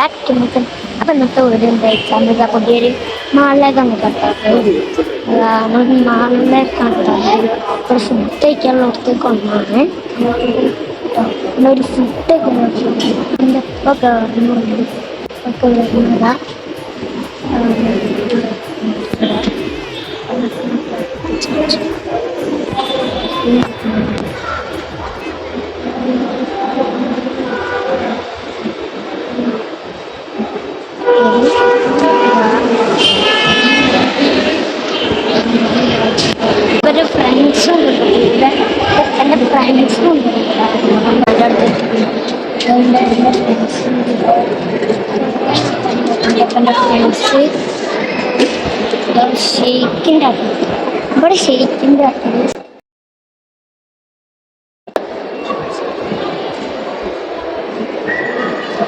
Back അപ്പം ഇന്നത്തെ വീട് എന്താ വെച്ചാൽ എന്താ പുതിയൊരു മാളിലേക്കാണ് കേട്ടോ. മാളിലേക്കാണ് ഒരു ഫുഡ് കഴിക്കാനുള്ള ഒത്തേക്ക് ഒന്നാണ് ഒരു ഫുഡ് എൻ്റെ ഇപ്പം ഗവൺമെൻറ് ഒക്കെ വരുന്നതാ. ഇവരുടെ ഫ്രണ്ട്സും ഉണ്ട് ഇവിടെ. എൻ്റെ ഫ്രണ്ട്സും ഉണ്ട് എൻ്റെ ഫ്രണ്ട്സ് ഷെയ്ക്കിൻ്റെ ഇവിടെ ഷെയ്ക്കിൻ്റെ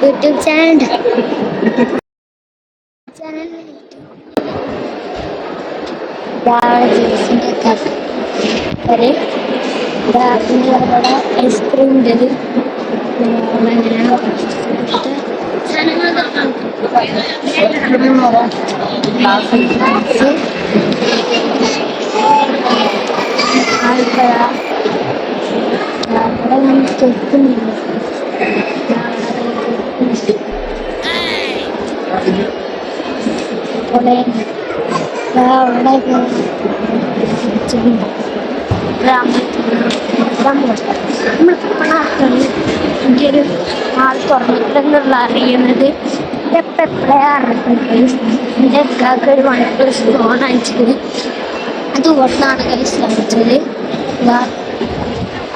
യൂട്യൂബ് ചാനൽ ജ്യൂസിൻ്റെ ഒക്കെ ഐസ്ക്രീം ഉണ്ട്. എനിക്കൊരു ആൾ തുറന്നിട്ടില്ലെന്നുള്ള അറിയുന്നത് എപ്പോഴാണ് എൻ്റെ അക്കാക്ക് ഒരു വൺപ്ലസ് ഫോൺ അയച്ചത്. അത് ഇവിടുന്നാണ് ശ്രമിച്ചത്.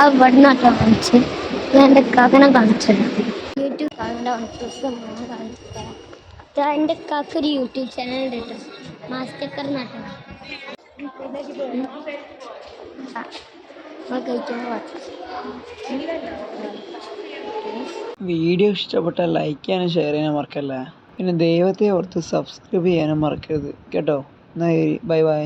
ഇവിടുന്നാട്ടോ കാണിച്ചത്. ഞാൻ എൻ്റെ അക്കാക്കനെ കാണിച്ചത്. യൂട്യൂബ് കാക്കൻ്റെ വൺപ്ലസ് ഫോൺ കാണിച്ചത്. എൻ്റെ അക്കാക്ക് ഒരു യൂട്യൂബ് ചാനൽ ഉണ്ട് കേട്ടോ, മാസ്റ്റർ നാട്ടോ. വീഡിയോ ഇഷ്ടപ്പെട്ടാൽ ലൈക്ക് ചെയ്യാനും ഷെയർ ചെയ്യാനും മറക്കല്ലേ. പിന്നെ ദൈവത്തെ ഓർത്ത് സബ്സ്ക്രൈബ് ചെയ്യാനും മറക്കരുത് കേട്ടോ. എന്നാൽ ബൈ ബൈ.